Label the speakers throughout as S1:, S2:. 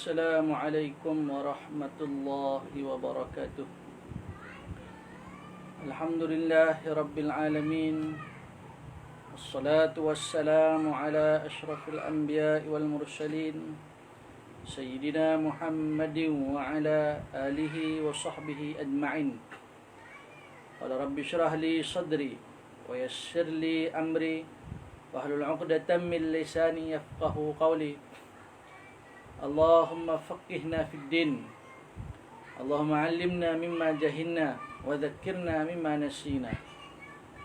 S1: Assalamualaikum warahmatullahi wabarakatuh. Alhamdulillahi rabbil alamin. Wassalatu wassalamu ala ashrafil anbiya'i wal mursalin Sayyidina Muhammadin wa ala alihi wa sahbihi ajma'in. Qala rabbi syrah li sadri wa yassir li amri wahlul 'uqdatam min lisani yafqahu qawli. Allahumma faqihna fid din. Allahumma 'allimna mimma jahilna wa dhakkirna mimma nasina.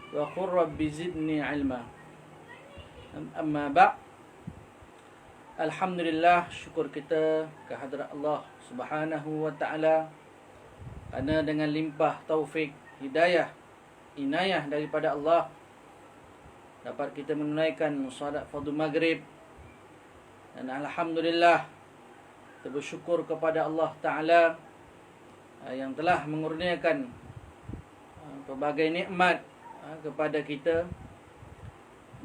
S1: Wa qur rabbi zidni 'ilma. Amma ba'. Alhamdulillah, syukur kita kehadrat Allah Subhanahu wa taala kerana dengan limpah taufik, hidayah, inayah daripada Allah dapat kita menunaikan solat fardu maghrib. Dan alhamdulillah, kita bersyukur kepada Allah Ta'ala yang telah mengurniakan pelbagai nikmat kepada kita.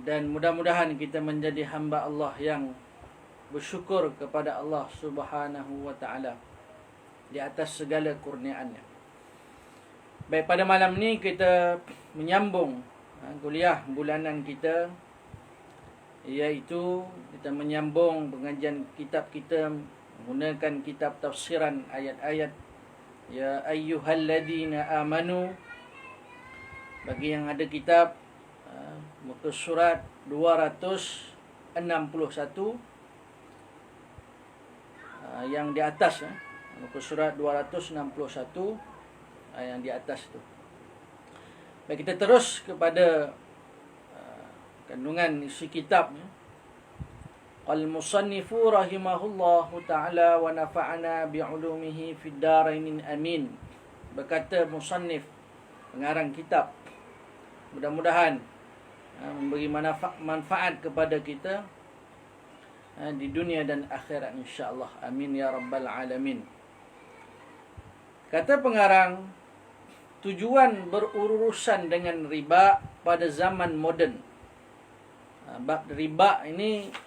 S1: Dan mudah-mudahan kita menjadi hamba Allah yang bersyukur kepada Allah Subhanahu wa Ta'ala di atas segala kurniaannya. Baik, pada malam ni kita menyambung kuliah bulanan kita, iaitu kita menyambung pengajian kitab kita menggunakan kitab tafsiran ayat-ayat Ya ayyuhalladzina amanu. Bagi yang ada kitab, muka surat 261, yang di atas, muka surat 261, yang di atas tu. Baik, kita terus kepada kandungan isi kitabnya. Al-musannifu rahimahullahu ta'ala wa nafa'ana bi'ulumihi fid darainin amin. Berkata musannif, pengarang kitab, mudah-mudahan memberi manfaat kepada kita di dunia dan akhirat, insya-Allah. Amin ya rabbal alamin. Kata pengarang, tujuan berurusan dengan riba pada zaman moden. Bab riba ini,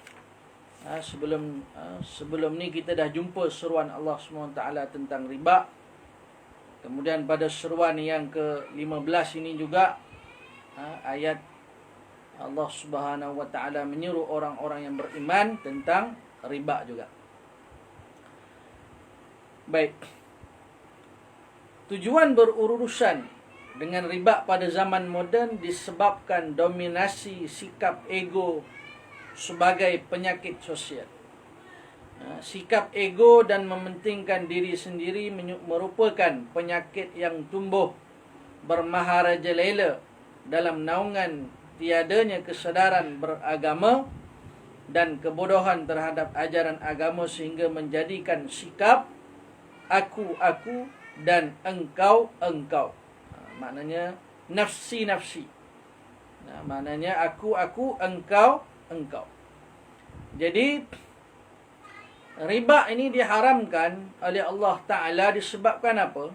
S1: sebelum ni kita dah jumpa seruan Allah SWT tentang riba. Kemudian pada seruan yang ke-15 ini juga, ayat Allah Subhanahu wa taala menyuruh orang-orang yang beriman tentang riba juga. Baik. Tujuan berurusan dengan riba pada zaman moden disebabkan dominasi sikap ego sebagai penyakit sosial. Sikap ego dan mementingkan diri sendiri merupakan penyakit yang tumbuh bermaharajalela dalam naungan tiadanya kesedaran beragama dan kebodohan terhadap ajaran agama, sehingga menjadikan sikap aku dan engkau. Maknanya nafsi. Maknanya aku, engkau. Jadi riba ini diharamkan oleh Allah Ta'ala disebabkan apa?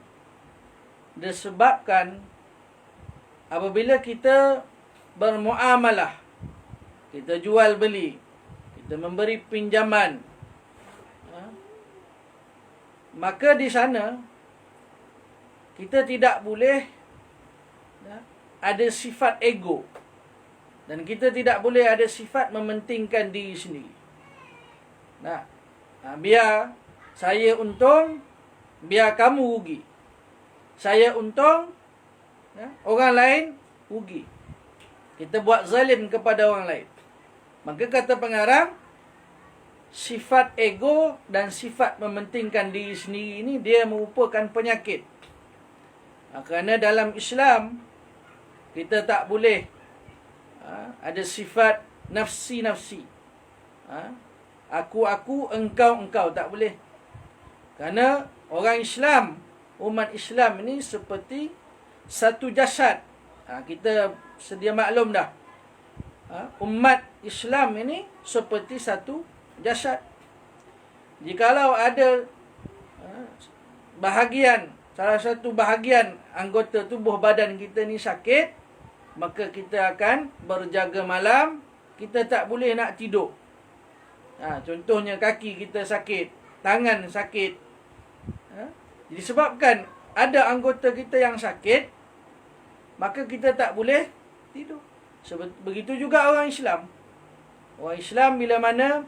S1: Disebabkan apabila kita bermuamalah, kita jual beli, kita memberi pinjaman, maka di sana kita tidak boleh ada sifat ego, dan kita tidak boleh ada sifat mementingkan diri sendiri. Biar saya untung, biar kamu rugi. Saya untung, orang lain rugi. Kita buat zalim kepada orang lain. Maka kata pengarang, sifat ego dan sifat mementingkan diri sendiri ini dia merupakan penyakit. Kerana dalam Islam kita tak boleh ada sifat nafsi. Aku, engkau, tak boleh. Kerana orang Islam, umat Islam ini seperti satu jasad. Kita sedia maklum dah. Umat Islam ini seperti satu jasad. Jikalau ada salah satu bahagian anggota tubuh badan kita ni sakit, maka kita akan berjaga malam, kita tak boleh nak tidur. Contohnya kaki kita sakit, tangan sakit. Jadi sebabkan ada anggota kita yang sakit, maka kita tak boleh tidur. Begitu juga orang Islam. Orang Islam bila mana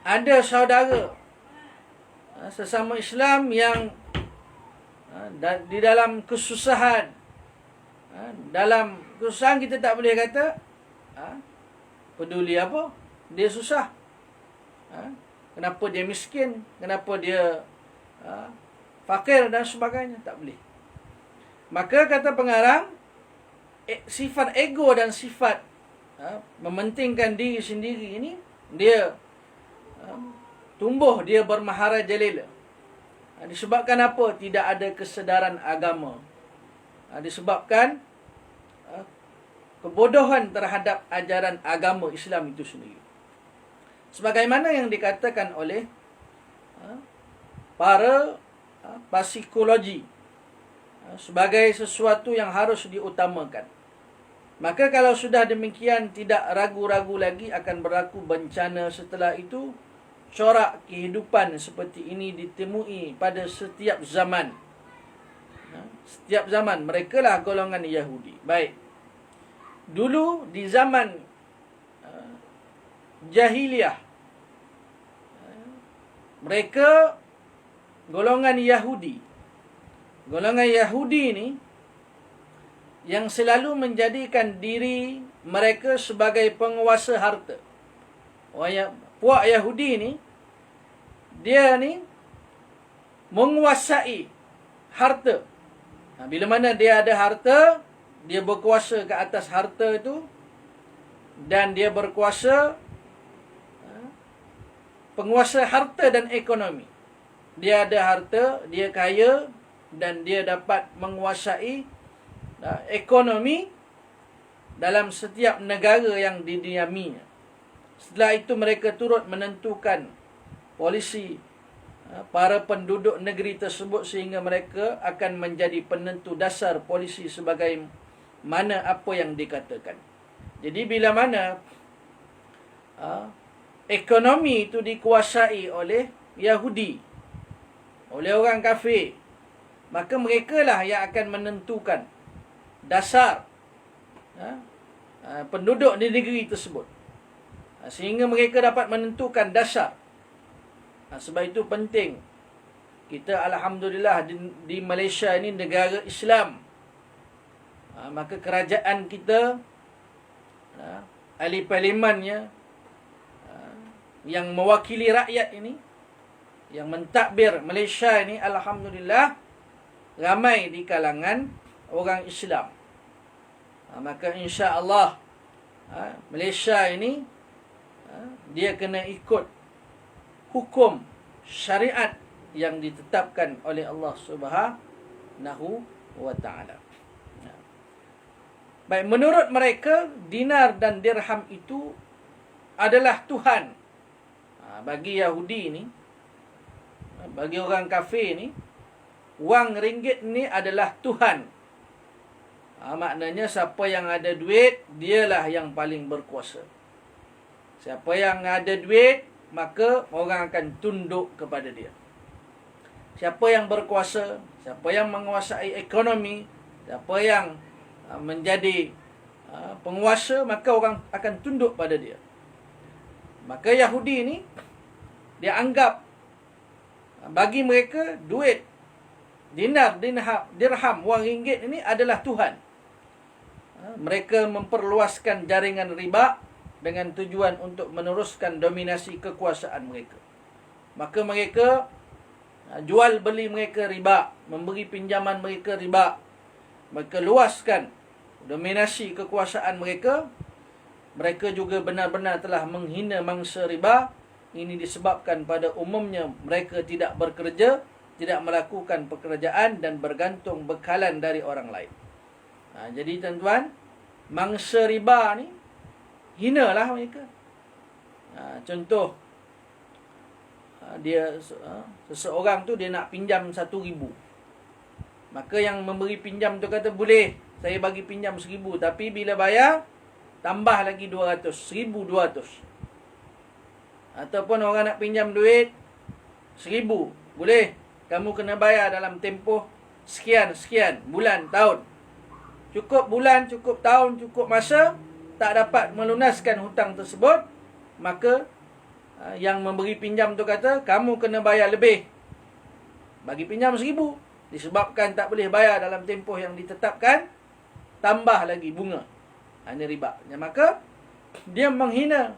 S1: ada saudara sesama Islam yang di dalam kesusahan, dalam kesusahan kita tak boleh kata peduli apa, dia susah, kenapa dia miskin, kenapa dia fakir dan sebagainya, tak boleh. Maka kata pengarang, sifat ego dan sifat mementingkan diri sendiri ini, dia tumbuh, dia bermahara jalil. Disebabkan apa? Tidak ada kesedaran agama. Disebabkan kebodohan terhadap ajaran agama Islam itu sendiri. Sebagaimana yang dikatakan oleh para psikologi sebagai sesuatu yang harus diutamakan. Maka kalau sudah demikian, tidak ragu-ragu lagi akan berlaku bencana setelah itu. Corak kehidupan seperti ini ditemui pada setiap zaman. Setiap zaman. Mereka lah golongan Yahudi. Baik. Dulu di zaman jahiliyah, mereka golongan Yahudi. Golongan Yahudi ini yang selalu menjadikan diri mereka sebagai penguasa harta. Puak Yahudi ni, dia ni menguasai harta. Bila mana dia ada harta, dia berkuasa ke atas harta itu, dan dia berkuasa, penguasa harta dan ekonomi. Dia ada harta, dia kaya, dan dia dapat menguasai ekonomi dalam setiap negara yang didiaminya. Setelah itu mereka turut menentukan polisi para penduduk negeri tersebut, sehingga mereka akan menjadi penentu dasar polisi sebagai mana apa yang dikatakan. Jadi bila mana ekonomi itu dikuasai oleh Yahudi, oleh orang kafir, maka mereka lah yang akan menentukan dasar penduduk di negeri tersebut. Sehingga mereka dapat menentukan dasar. Sebab itu penting. Kita alhamdulillah di Malaysia ini negara Islam. Maka kerajaan kita, ahli parlimennya, yang mewakili rakyat ini, yang mentadbir Malaysia ini, alhamdulillah ramai di kalangan orang Islam. Maka insya-Allah Malaysia ini dia kena ikut hukum syariat yang ditetapkan oleh Allah Subhanahu wa taala. Baik, menurut mereka dinar dan dirham itu adalah Tuhan. Bagi Yahudi ni, bagi orang kafir ni, wang ringgit ni adalah Tuhan. Maknanya siapa yang ada duit, dialah yang paling berkuasa. Siapa yang ada duit, maka orang akan tunduk kepada dia. Siapa yang berkuasa, siapa yang menguasai ekonomi, siapa yang menjadi penguasa, maka orang akan tunduk pada dia. Maka Yahudi ni, dia anggap bagi mereka duit, dinar, dirham, wang ringgit ini adalah Tuhan. Mereka memperluaskan jaringan riba dengan tujuan untuk meneruskan dominasi kekuasaan mereka. Maka mereka jual beli mereka riba, memberi pinjaman mereka riba. Mereka luaskan dominasi kekuasaan mereka. Mereka juga benar-benar telah menghina mangsa riba. Ini disebabkan pada umumnya mereka tidak bekerja, tidak melakukan pekerjaan dan bergantung bekalan dari orang lain. Jadi tuan-tuan, mangsa riba ni hinalah mereka. Contoh, dia seseorang tu dia nak pinjam 1,000. Maka yang memberi pinjam tu kata, boleh, saya bagi pinjam 1,000, tapi bila bayar tambah lagi 200, 1,200. Ataupun orang nak pinjam duit, 1,000. Boleh. Kamu kena bayar dalam tempoh sekian bulan, tahun. Cukup bulan, cukup tahun, cukup masa tak dapat melunaskan hutang tersebut, maka yang memberi pinjam tu kata kamu kena bayar lebih. Bagi pinjam 1,000, disebabkan tak boleh bayar dalam tempoh yang ditetapkan, tambah lagi bunga. Ini riba. Maka dia menghina,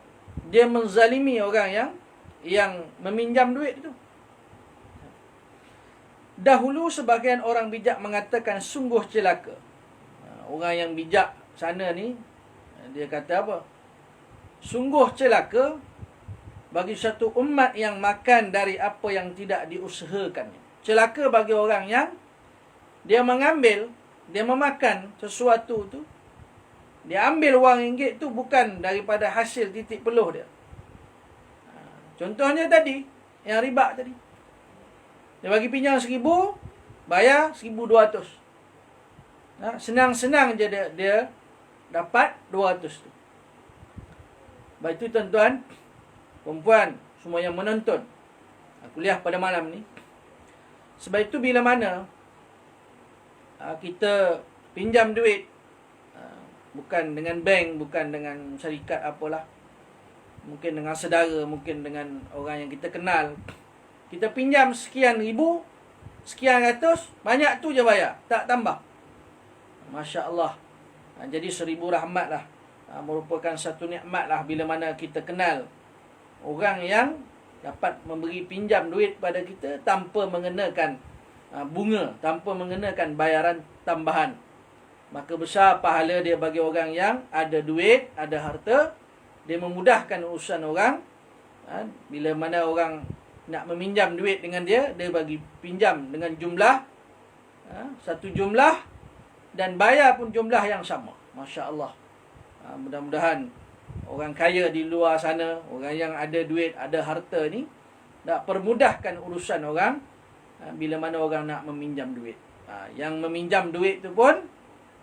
S1: dia menzalimi orang yang meminjam duit itu. Dahulu sebahagian orang bijak mengatakan sungguh celaka. Orang yang bijak sana ni, dia kata apa? Sungguh celaka bagi satu umat yang makan dari apa yang tidak diusahakannya. Celaka bagi orang yang dia mengambil, dia memakan sesuatu tu, dia ambil wang ringgit tu bukan daripada hasil titik peluh dia. Contohnya tadi, yang riba tadi. Dia bagi pinjam 1,000, bayar 1,200. Senang-senang je dia dapat 200 tu. Baik itu tuan-tuan, perempuan, semua yang menonton kuliah pada malam ni. Sebab itu bila mana kita pinjam duit, bukan dengan bank, bukan dengan syarikat apalah, mungkin dengan saudara, mungkin dengan orang yang kita kenal, kita pinjam sekian ribu, sekian ratus, banyak tu je bayar, tak tambah. Masya Allah. Jadi 1,000 rahmat lah. Merupakan satu nikmat lah bila mana kita kenal orang yang dapat memberi pinjam duit pada kita tanpa mengenakan bunga, tanpa mengenakan bayaran tambahan. Maka besar pahala dia bagi orang yang ada duit, ada harta. Dia memudahkan urusan orang. Bila mana orang nak meminjam duit dengan dia, dia bagi pinjam dengan jumlah, satu jumlah, dan bayar pun jumlah yang sama. Masya Allah. Mudah-mudahan orang kaya di luar sana, orang yang ada duit, ada harta ni, nak permudahkan urusan orang bila mana orang nak meminjam duit. Yang meminjam duit tu pun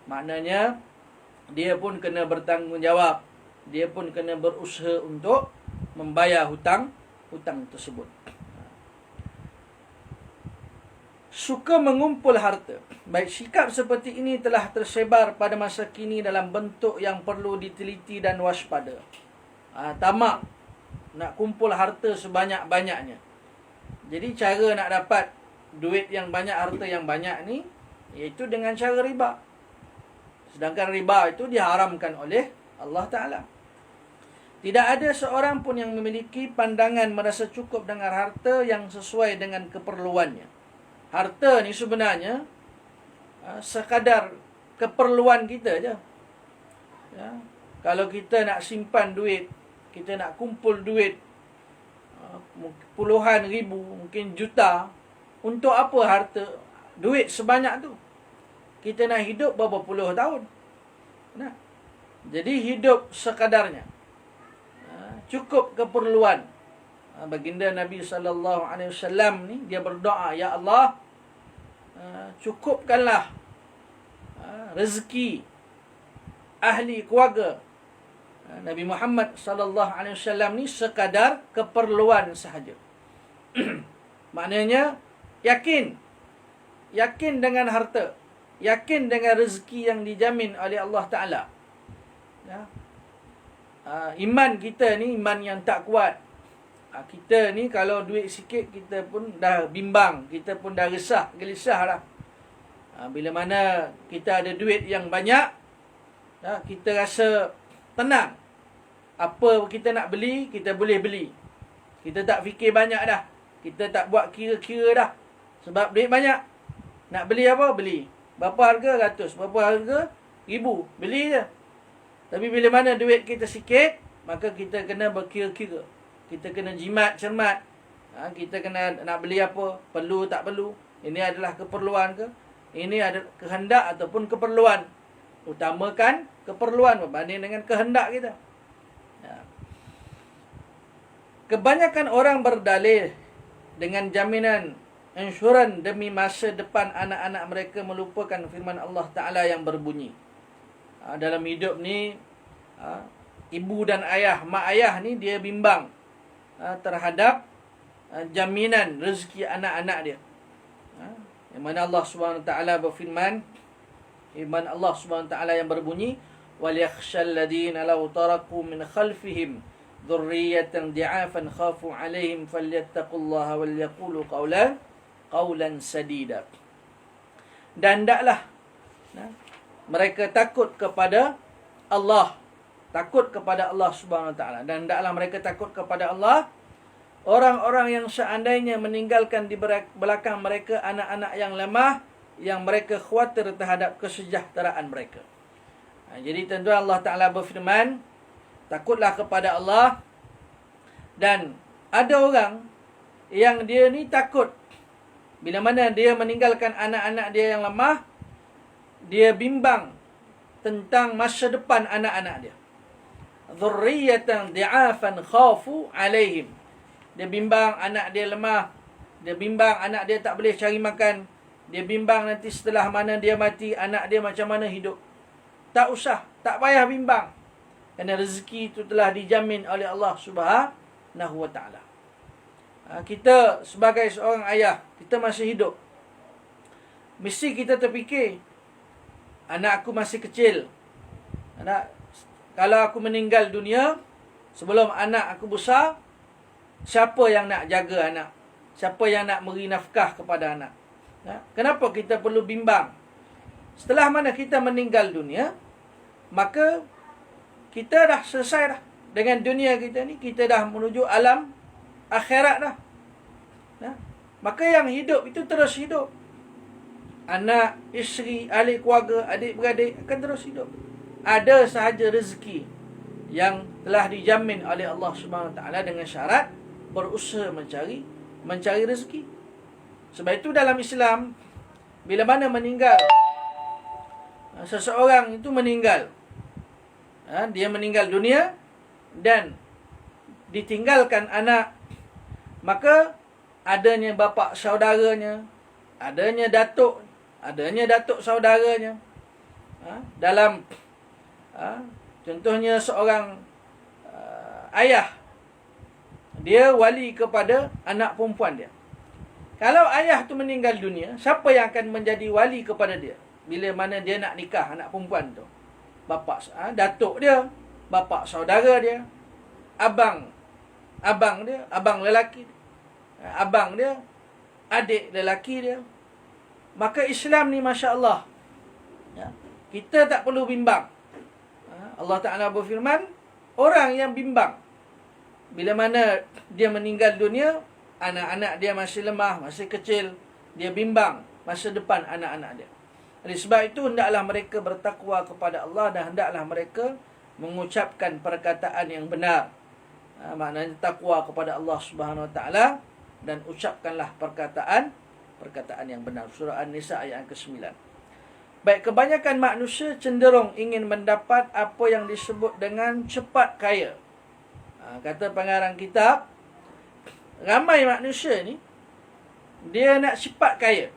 S1: maknanya dia pun kena bertanggungjawab, dia pun kena berusaha untuk membayar hutang tersebut. Suka mengumpul harta. Baik, sikap seperti ini telah tersebar pada masa kini dalam bentuk yang perlu diteliti dan waspada. Tamak, nak kumpul harta sebanyak-banyaknya. Jadi cara nak dapat duit yang banyak, harta yang banyak ni, iaitu dengan cara riba. Sedangkan riba itu diharamkan oleh Allah Ta'ala. Tidak ada seorang pun yang memiliki pandangan merasa cukup dengan harta yang sesuai dengan keperluannya. Harta ni sebenarnya sekadar keperluan kita je. Ya. Kalau kita nak simpan duit, kita nak kumpul duit puluhan ribu, mungkin juta, untuk apa harta duit sebanyak tu? Kita nak hidup berapa puluh tahun. Nah. Jadi hidup sekadarnya. Cukup keperluan. Baginda Nabi SAW ni, dia berdoa, Ya Allah, cukupkanlah rezeki ahli keluarga Nabi Muhammad SAW ni sekadar keperluan sahaja. Maknanya yakin dengan harta, yakin dengan rezeki yang dijamin oleh Allah Ta'ala. Ya. Iman kita ni iman yang tak kuat. Kita ni kalau duit sikit, kita pun dah bimbang, kita pun dah gelisah lah. Bila mana kita ada duit yang banyak, kita rasa tenang. Apa kita nak beli, kita boleh beli. Kita tak fikir banyak dah. Kita tak buat kira-kira dah. Sebab duit banyak. Nak beli apa? Beli. Berapa harga? 100. Berapa harga? 1,000. Beli je. Tapi bila mana duit kita sikit, maka kita kena berkira-kira. Kita kena jimat, cermat. Kita kena nak beli apa, perlu tak perlu. Ini adalah keperluan ke? Ini adalah kehendak ataupun keperluan. Utamakan keperluan berbanding dengan kehendak kita. Kebanyakan orang berdalih dengan jaminan insurans demi masa depan anak-anak mereka melupakan firman Allah Ta'ala yang berbunyi. Dalam hidup ni, ibu dan ayah, mak ayah ni dia bimbang terhadap jaminan rezeki anak-anak dia. Yang mana Allah Subhanahu Wa Taala berfirman, firman Allah Subhanahu Wa Taala yang berbunyi, وَلْيَخْشَى الَّذِينَ لَوْ تَرَكُوا مِنْ خَلْفِهِمْ ذُرِّيَّةً ضِعَافًا خَافُوا عَلَيْهِمْ فَلْيَتَّقُوا اللَّهَ وَلْيَقُولُوا قَوْلًا سَدِيدًا. Dan hendaklah mereka takut kepada Allah, takut kepada Allah Subhanahu Wa Taala, dan hendaklah mereka takut kepada Allah, orang-orang yang seandainya meninggalkan di belakang mereka anak-anak yang lemah, yang mereka khawatir terhadap kesejahteraan mereka. Jadi tuan-tuan, Allah Ta'ala berfirman, takutlah kepada Allah. Dan ada orang yang dia ni takut, bila mana dia meninggalkan anak-anak dia yang lemah, dia bimbang tentang masa depan anak-anak dia. Dhurriyatan di'afan khafu alaihim. Dia bimbang anak dia lemah, dia bimbang anak dia tak boleh cari makan, dia bimbang nanti setelah mana dia mati, anak dia macam mana hidup. Tak usah, tak payah bimbang, kerana rezeki itu telah dijamin oleh Allah Subhanahu Wa Taala. Kita sebagai seorang ayah, kita masih hidup, mesti kita terfikir, anak aku masih kecil. Kalau aku meninggal dunia sebelum anak aku besar, siapa yang nak jaga anak? Siapa yang nak beri nafkah kepada anak? Kenapa kita perlu bimbang? Setelah mana kita meninggal dunia, maka kita dah selesai dah dengan dunia kita ni. Kita dah menuju alam akhirat dah. Maka yang hidup itu terus hidup. Anak, isteri, ahli keluarga, adik-beradik akan terus hidup. Ada sahaja rezeki yang telah dijamin oleh Allah Subhanahu Wa Taala dengan syarat berusaha mencari rezeki. Sebab itu dalam Islam, bila mana meninggal seseorang itu meninggal, dia meninggal dunia dan ditinggalkan anak, maka adanya bapa saudaranya, adanya datuk saudaranya, dalam contohnya seorang ayah, dia wali kepada anak perempuan dia. Kalau ayah tu meninggal dunia, siapa yang akan menjadi wali kepada dia bila mana dia nak nikah anak perempuan tu? Datuk dia, bapa saudara dia, abang dia, abang lelaki dia, abang dia, adik lelaki dia. Maka Islam ni masya-Allah, kita tak perlu bimbang. Allah Ta'ala berfirman, orang yang bimbang bila mana dia meninggal dunia, anak-anak dia masih lemah, masih kecil, dia bimbang masa depan anak-anak dia. Oleh sebab itu, hendaklah mereka bertakwa kepada Allah dan hendaklah mereka mengucapkan perkataan yang benar. Maknanya takwa kepada Allah Subhanahu Wa Taala dan ucapkanlah perkataan yang benar. Surah An-Nisa ayat ke-9. Baik, kebanyakan manusia cenderung ingin mendapat apa yang disebut dengan cepat kaya. Kata pengarang kitab, ramai manusia ni dia nak cepat kaya.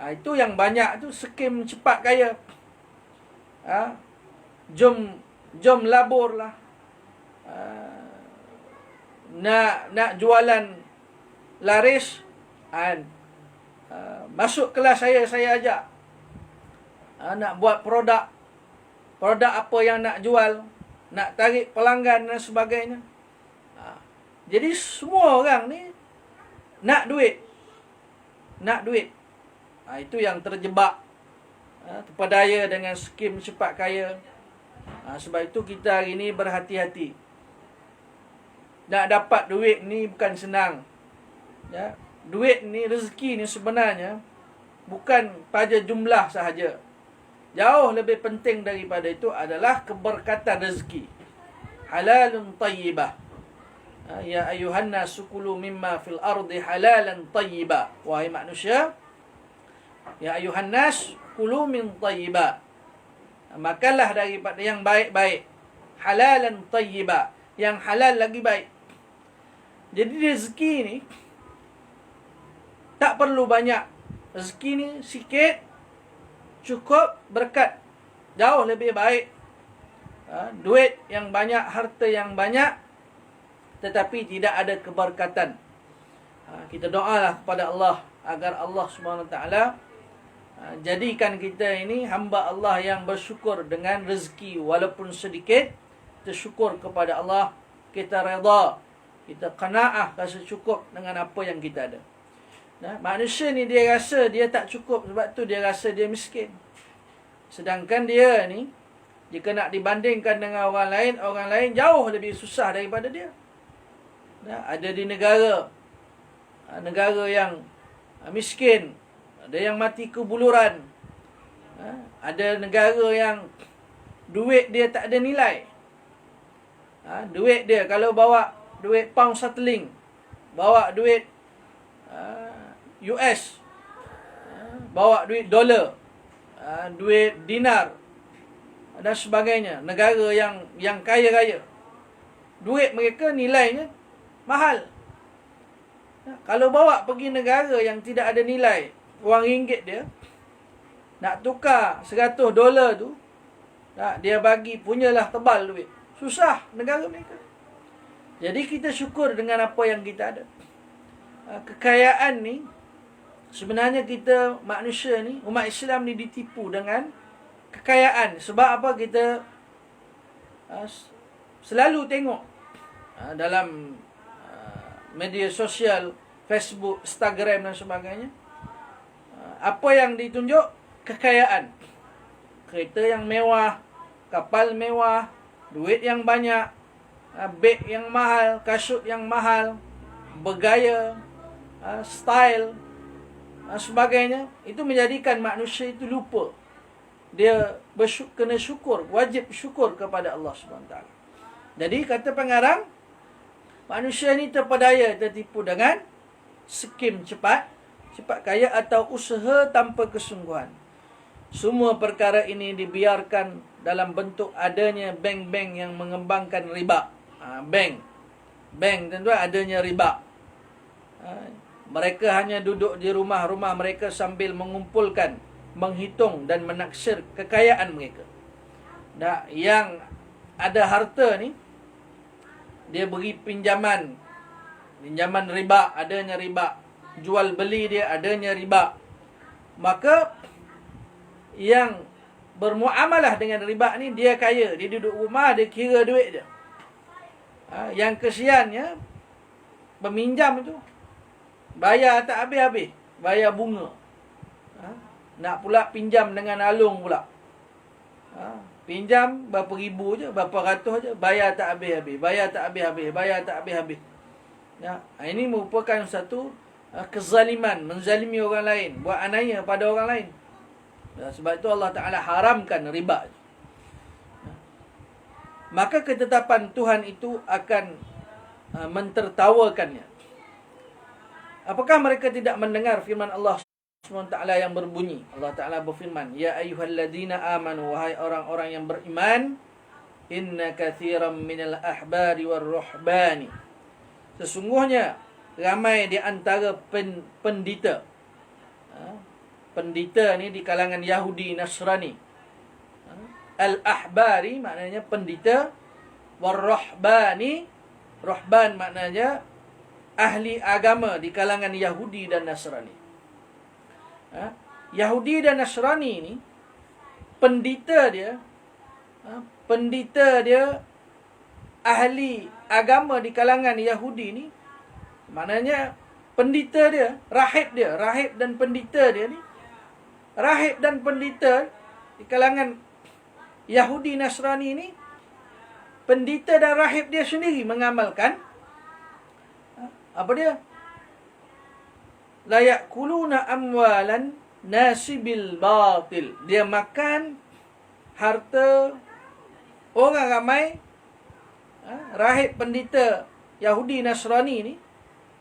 S1: Itu yang banyak tu skim cepat kaya. Jom labur lah. Nak jualan laris, masuk kelas saya ajak. Nak buat produk apa yang nak jual, nak tarik pelanggan dan sebagainya. Jadi semua orang ni nak duit. Itu yang terjebak, terpedaya dengan skim cepat kaya. Sebab itu kita hari ni berhati-hati. Nak dapat duit ni bukan senang. Duit ni, rezeki ni sebenarnya bukan pada jumlah sahaja. Jauh lebih penting daripada itu adalah keberkatan rezeki. Halalun tayyibah. Ya ayuhan nasu kulu mimma fil ardi halalan tayyibah. Wahai manusia, ya ayuhan nas kulu min tayyibah. Makanlah daripada yang baik-baik. Halalan tayyibah. Yang halal lagi baik. Jadi rezeki ni tak perlu banyak. Rezeki ni sikit, cukup, berkat. Jauh lebih baik duit yang banyak, harta yang banyak, tetapi tidak ada keberkatan. Kita doalah kepada Allah agar Allah SWT jadikan kita ini hamba Allah yang bersyukur dengan rezeki walaupun sedikit. Kita syukur kepada Allah, kita redha, kita qanaah, rasa cukup dengan apa yang kita ada. Manusia ni dia rasa dia tak cukup, sebab tu dia rasa dia miskin. Sedangkan dia ni, jika nak dibandingkan dengan orang lain jauh lebih susah daripada dia. Ada di negara yang miskin, ada yang mati kebuluran, ada negara yang duit dia tak ada nilai. Duit dia kalau bawa duit pound sterling, bawa duit US, bawa duit dolar, duit dinar dan sebagainya. Negara yang kaya-raya, duit mereka nilainya mahal. Kalau bawa pergi negara yang tidak ada nilai, wang ringgit dia, nak tukar $100 tu, dia bagi punyalah tebal duit. Susah negara mereka. Jadi kita syukur dengan apa yang kita ada. Kekayaan ni, sebenarnya kita manusia ni, umat Islam ni ditipu dengan kekayaan. Sebab apa? Kita selalu tengok dalam media sosial, Facebook, Instagram dan sebagainya, apa yang ditunjuk? Kekayaan. Kereta yang mewah, kapal mewah, duit yang banyak, beg yang mahal, kasut yang mahal, bergaya, style, sebagainya. Itu menjadikan manusia itu lupa. Dia kena syukur, wajib syukur kepada Allah SWT. Jadi kata pengarang, manusia ni terpedaya, tertipu dengan skim cepat kaya atau usaha tanpa kesungguhan. Semua perkara ini dibiarkan dalam bentuk adanya bank-bank yang mengembangkan riba. Bank tentu adanya riba. Mereka hanya duduk di rumah-rumah mereka sambil mengumpulkan, menghitung dan menaksir kekayaan mereka. Yang ada harta ni, dia beri pinjaman riba, adanya riba. Jual beli dia adanya riba. Maka yang bermuamalah dengan riba ni, dia kaya, dia duduk rumah, dia kira duit dia. Yang kesiannya, peminjam itu bayar tak habis-habis, bayar bunga. Nak pula pinjam dengan alung pula. Pinjam berapa ribu je, berapa ratus je, bayar tak habis-habis, bayar tak habis-habis. Ini merupakan satu kezaliman, menzalimi orang lain, buat anaya pada orang lain. Sebab itu Allah Ta'ala haramkan riba. Maka ketetapan Tuhan itu akan mentertawakannya. Apakah mereka tidak mendengar firman Allah SWT yang berbunyi? Allah Ta'ala berfirman, Ya ayyuhalladzina amanu, wahai orang-orang yang beriman, Inna kathiran minal ahbari warruhbani, sesungguhnya ramai di antara pendeta. Pendeta ni di kalangan Yahudi Nasrani. Al-ahbari maknanya pendeta, warruhbani, ruhban maknanya ahli agama di kalangan Yahudi dan Nasrani. Yahudi dan Nasrani ni, pendeta dia ahli agama di kalangan Yahudi ni, maknanya pendeta dia, rahib dan pendeta dia ni, rahib dan pendeta di kalangan Yahudi Nasrani ni, pendeta dan rahib dia sendiri mengamalkan apa dia? La yakuluna amwalan nasibil batil. Dia makan harta orang ramai. Rahib pendeta Yahudi Nasrani ni,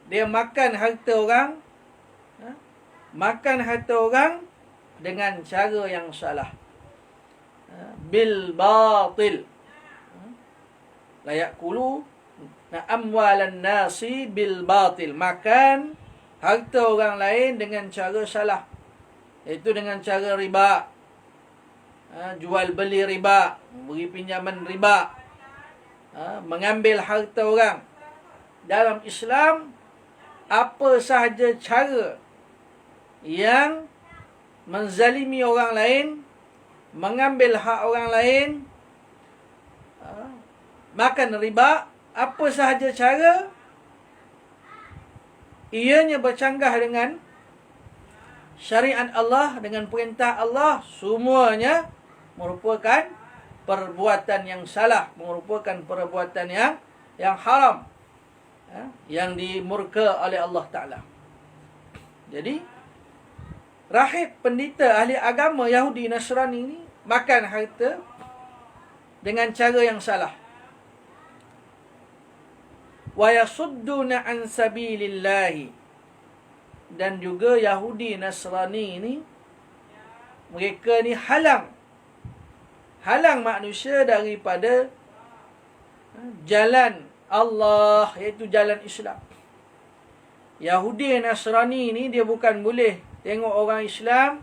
S1: dia makan harta orang, dengan cara yang salah, bil batil. La yakulu amwalan nasi bil batil, makan harta orang lain dengan cara salah, iaitu dengan cara riba, jual beli riba, beri pinjaman riba, mengambil harta orang. Dalam Islam apa sahaja cara yang menzalimi orang lain, mengambil hak orang lain, makan riba, apa sahaja cara ianya bercanggah dengan syariat Allah, dengan perintah Allah, semuanya merupakan perbuatan yang salah, merupakan perbuatan yang haram, yang dimurka oleh Allah Ta'ala. Jadi rahib pendeta ahli agama Yahudi Nasrani ini makan harta dengan cara yang salah. Wa yasudduna an sabilillahi, dan juga Yahudi Nasrani ini, mereka ni halang manusia daripada jalan Allah, iaitu jalan Islam. Yahudi Nasrani ni dia bukan boleh tengok orang Islam,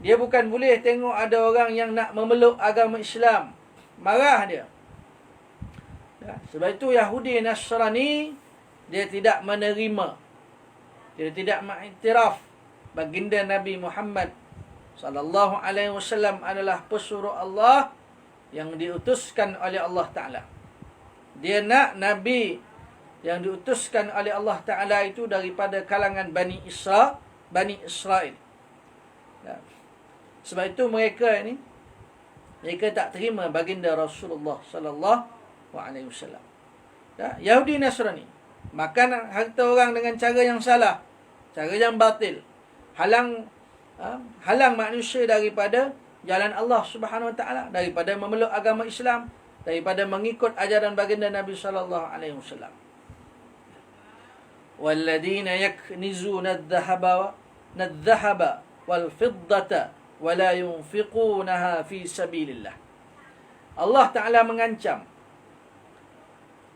S1: dia bukan boleh tengok ada orang yang nak memeluk agama Islam, marah dia. Sebab itu Yahudi Nasrani dia tidak menerima, dia tidak mengiktiraf baginda Nabi Muhammad sallallahu alaihi wasallam adalah pesuruh Allah yang diutuskan oleh Allah Ta'ala. Dia nak Nabi yang diutuskan oleh Allah Ta'ala itu daripada kalangan Bani Israel. Sebab itu mereka tak terima baginda Rasulullah sallallahu alaihi wasallam. Yahudi Nasrani makan harta orang dengan cara yang salah, cara yang batil, halang manusia daripada jalan Allah Subhanahu wa taala, daripada memeluk agama Islam, daripada mengikut ajaran baginda Nabi sallallahu alaihi wasallam. Walladzina yaknizuna adh-dhahaba wal fiddata wa la yunfiqunaha fi sabilillah. Allah Ta'ala mengancam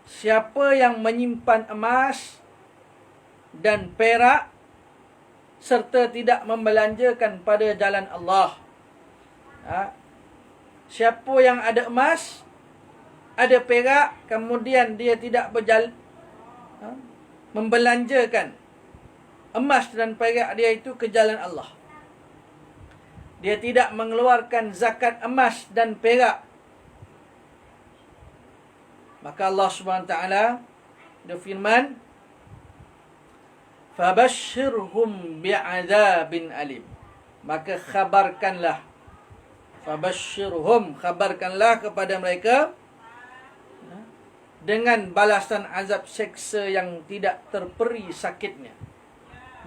S1: siapa yang menyimpan emas dan perak serta tidak membelanjakan pada jalan Allah. Siapa yang ada emas, ada perak, kemudian dia tidak membelanjakan emas dan perak dia itu ke jalan Allah, dia tidak mengeluarkan zakat emas dan perak, maka Allah Subhanahu wa taala berfirman, fabashshirhum bi'adzabin alim. Maka khabarkanlah, khabarkanlah kepada mereka dengan balasan azab seksa yang tidak terperi sakitnya.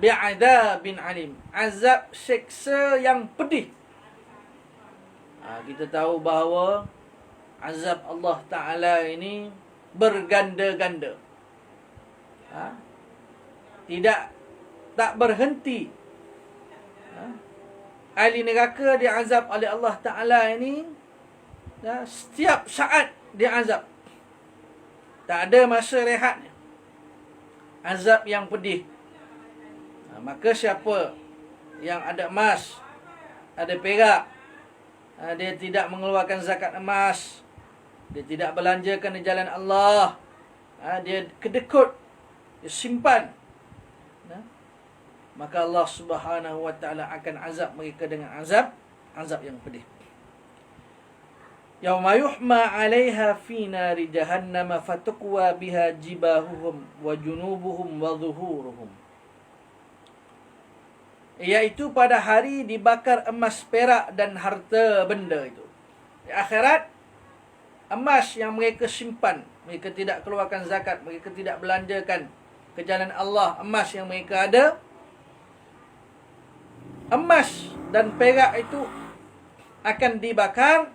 S1: Bi'adzabin alim, azab seksa yang pedih. Kita tahu bahawa azab Allah Ta'ala ini berganda-ganda. Tak berhenti. Ahli neraka diazab oleh Allah Ta'ala ini setiap saat diazab. Tak ada masa rehatnya. Azab yang pedih. Maka siapa yang ada emas, ada perak, dia tidak mengeluarkan zakat emas, dia tidak belanjakan di jalan Allah, dia kedekut, dia simpan, maka Allah Subhanahu wa taala akan azab mereka dengan azab yang pedih. Yauma yuhma 'alaiha fi nari jahannam fatuqwa biha jibahuhum wa junubuhum wa zuhuruhum. Iaitu pada hari dibakar emas, perak dan harta benda itu. Di akhirat, emas yang mereka simpan, mereka tidak keluarkan zakat, mereka tidak belanjakan ke jalan Allah, emas yang mereka ada, emas dan perak itu akan dibakar,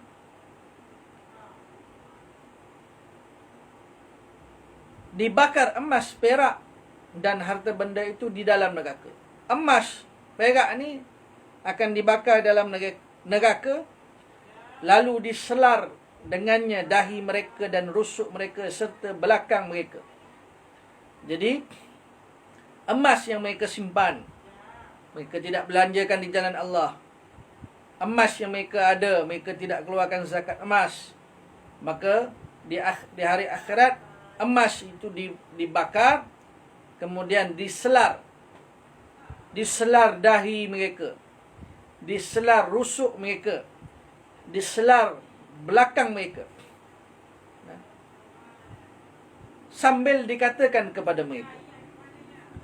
S1: emas, perak dan harta benda itu di dalam neraka. Emas, perak ni akan dibakar dalam neraka, lalu diselar dengannya dahi mereka dan rusuk mereka serta belakang mereka. Jadi emas yang mereka simpan, mereka tidak belanjakan di jalan Allah, emas yang mereka ada, mereka tidak keluarkan zakat emas, maka di hari akhirat emas itu dibakar, kemudian diselar dahi mereka, diselar rusuk mereka, diselar belakang mereka, sambil dikatakan kepada mereka,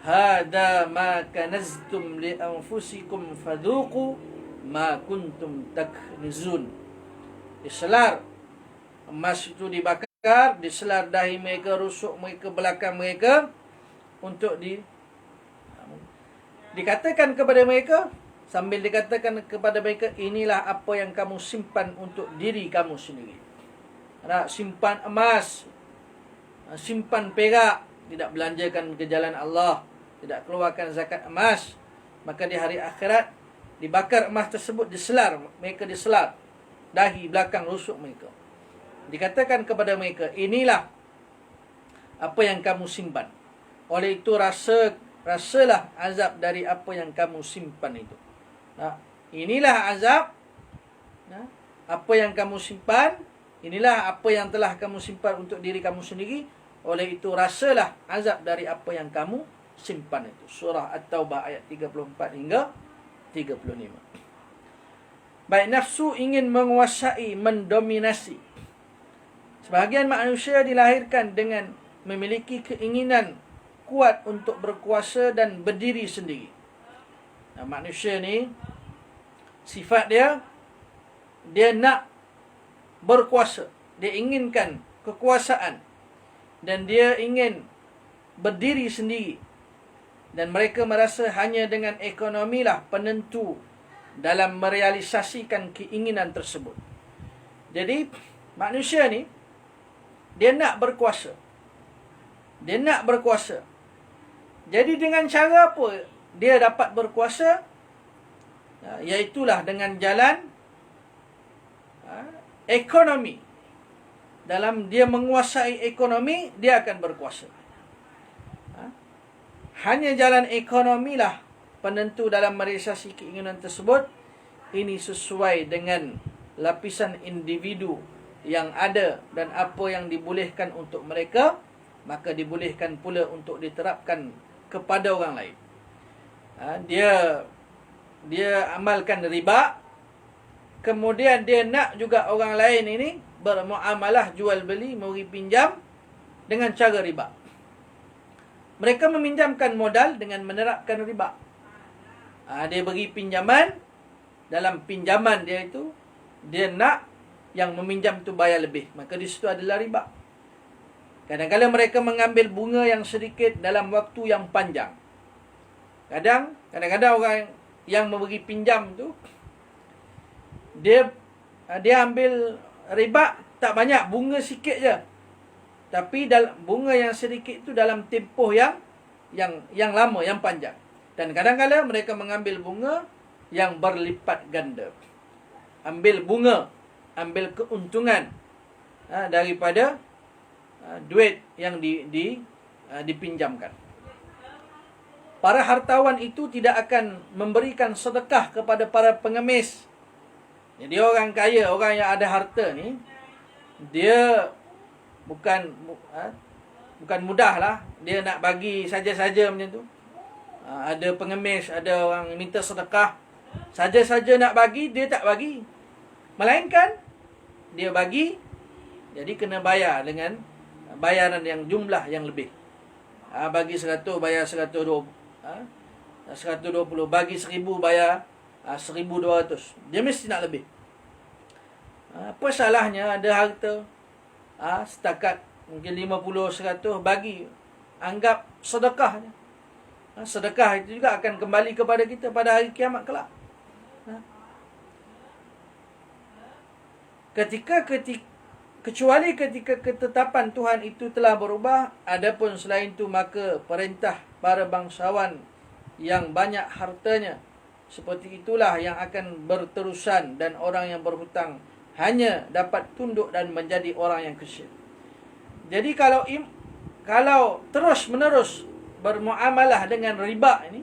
S1: hada ma kanaztum li anfusikum fadhuqu ma kuntum taknizun. Diselar, emas itu dibakar, diselar dahi mereka, rusuk mereka, belakang mereka, untuk dikatakan kepada mereka, sambil dikatakan kepada mereka, inilah apa yang kamu simpan untuk diri kamu sendiri. Nak simpan emas, simpan perak, tidak belanjakan ke jalan Allah, tidak keluarkan zakat emas, maka di hari akhirat dibakar emas tersebut, diselar, mereka diselar dahi, belakang, rusuk mereka. Dikatakan kepada mereka, inilah apa yang kamu simpan. Oleh itu rasalah azab dari apa yang kamu simpan itu. Nah, inilah azab, nah, apa yang kamu simpan, inilah apa yang telah kamu simpan untuk diri kamu sendiri. Oleh itu rasalah azab dari apa yang kamu simpan itu. Surah At-Taubah ayat 34 hingga 35. Baik, nafsu ingin menguasai, mendominasi. Sebahagian manusia dilahirkan dengan memiliki keinginan kuat untuk berkuasa dan berdiri sendiri. Nah, manusia ni sifat dia nak berkuasa, dia inginkan kekuasaan, dan dia ingin berdiri sendiri. Dan mereka merasa hanya dengan ekonomi lah penentu dalam merealisasikan keinginan tersebut. Jadi manusia ni dia nak berkuasa. Dia nak berkuasa. Jadi dengan cara apa dia dapat berkuasa? Iaitulah dengan jalan ekonomi. Dalam dia menguasai ekonomi, dia akan berkuasa. Hanya jalan ekonomi lah penentu dalam merealisasi keinginan tersebut. Ini sesuai dengan lapisan individu yang ada dan apa yang dibolehkan untuk mereka, maka dibolehkan pula untuk diterapkan kepada orang lain. Dia amalkan riba, kemudian dia nak juga orang lain ini bermuamalah jual beli, memberi pinjam dengan cara riba. Mereka meminjamkan modal dengan menerapkan riba. Dia bagi pinjaman, dalam pinjaman dia itu dia nak yang meminjam itu bayar lebih, maka di situ adalah riba. Kadang-kadang mereka mengambil bunga yang sedikit dalam waktu yang panjang. Kadang-kadang orang yang memberi pinjam tu dia ambil riba tak banyak, bunga sikit je. Tapi bunga yang sedikit itu dalam tempoh yang lama, yang panjang. Dan kadang-kadang mereka mengambil bunga yang berlipat ganda. Ambil bunga, ambil keuntungan daripada duit yang dipinjamkan. Para hartawan itu tidak akan memberikan sedekah kepada para pengemis. Jadi orang kaya, orang yang ada harta ni, dia bukan mudah lah. Dia nak bagi saja-saja macam tu. Ada pengemis, ada orang minta sedekah, saja-saja nak bagi, dia tak bagi. Melainkan dia bagi, jadi kena bayar dengan bayaran yang jumlah yang lebih. Bagi 100 bayar 120, 120, bagi 1000 bayar 1200. Dia mesti nak lebih. Apa salahnya ada harta setakat mungkin 50-100 bagi, anggap sedekah. Sedekah itu juga akan kembali kepada kita pada hari kiamat kelak. Kecuali ketika ketetapan Tuhan itu telah berubah, adapun selain itu maka perintah para bangsawan yang banyak hartanya seperti itulah yang akan berterusan, dan orang yang berhutang hanya dapat tunduk dan menjadi orang yang kecil. Jadi kalau terus menerus bermuamalah dengan riba ini,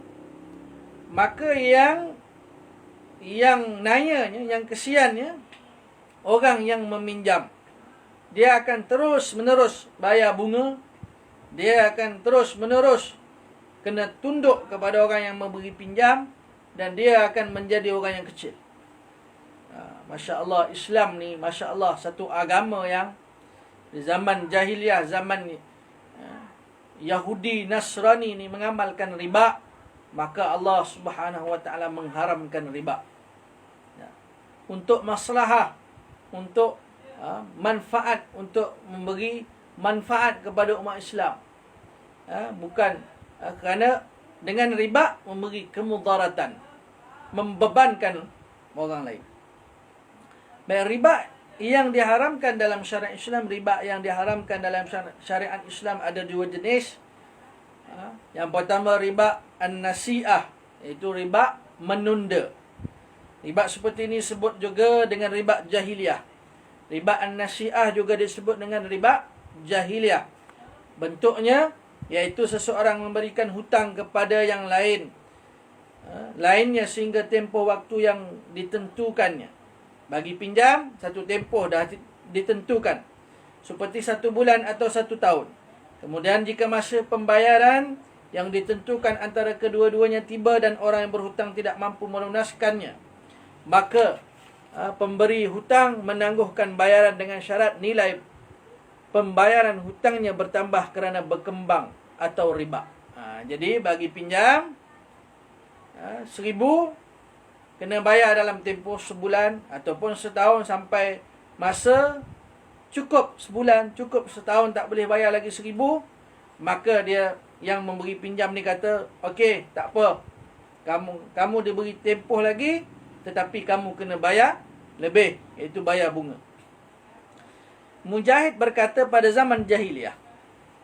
S1: maka yang nayanya, yang kesiannya orang yang meminjam. Dia akan terus menerus bayar bunga, dia akan terus menerus kena tunduk kepada orang yang memberi pinjam, dan dia akan menjadi orang yang kecil. Masya Allah, Islam ni Masya Allah satu agama yang di zaman jahiliah, zaman Yahudi Nasrani ni mengamalkan riba, maka Allah Subhanahu wa taala mengharamkan riba. Untuk maslahah, untuk manfaat, untuk memberi manfaat kepada umat Islam. Bukan kerana dengan riba memberi kemudaratan, membebankan orang lain. Baik, riba yang diharamkan dalam syariat Islam, riba yang diharamkan dalam syariat Islam ada dua jenis. Yang pertama riba an-nasi'ah, iaitu riba menunda. Riba seperti ini disebut juga dengan riba jahiliah. Riba an-nasi'ah juga disebut dengan riba jahiliah. Bentuknya iaitu seseorang memberikan hutang kepada yang lain, lainnya sehingga tempoh waktu yang ditentukannya. Bagi pinjam, satu tempoh dah ditentukan, seperti 1 bulan atau 1 tahun. Kemudian jika masa pembayaran yang ditentukan antara kedua-duanya tiba dan orang yang berhutang tidak mampu melunaskannya, maka pemberi hutang menangguhkan bayaran dengan syarat nilai pembayaran hutangnya bertambah kerana berkembang atau riba. Jadi bagi pinjam 1,000, kena bayar dalam tempoh sebulan ataupun setahun, sampai masa cukup sebulan, cukup setahun tak boleh bayar lagi 1,000, maka dia yang memberi pinjam ni kata, okey, tak apa, kamu diberi tempoh lagi, tetapi kamu kena bayar lebih, iaitu bayar bunga. Mujahid berkata, pada zaman jahiliah,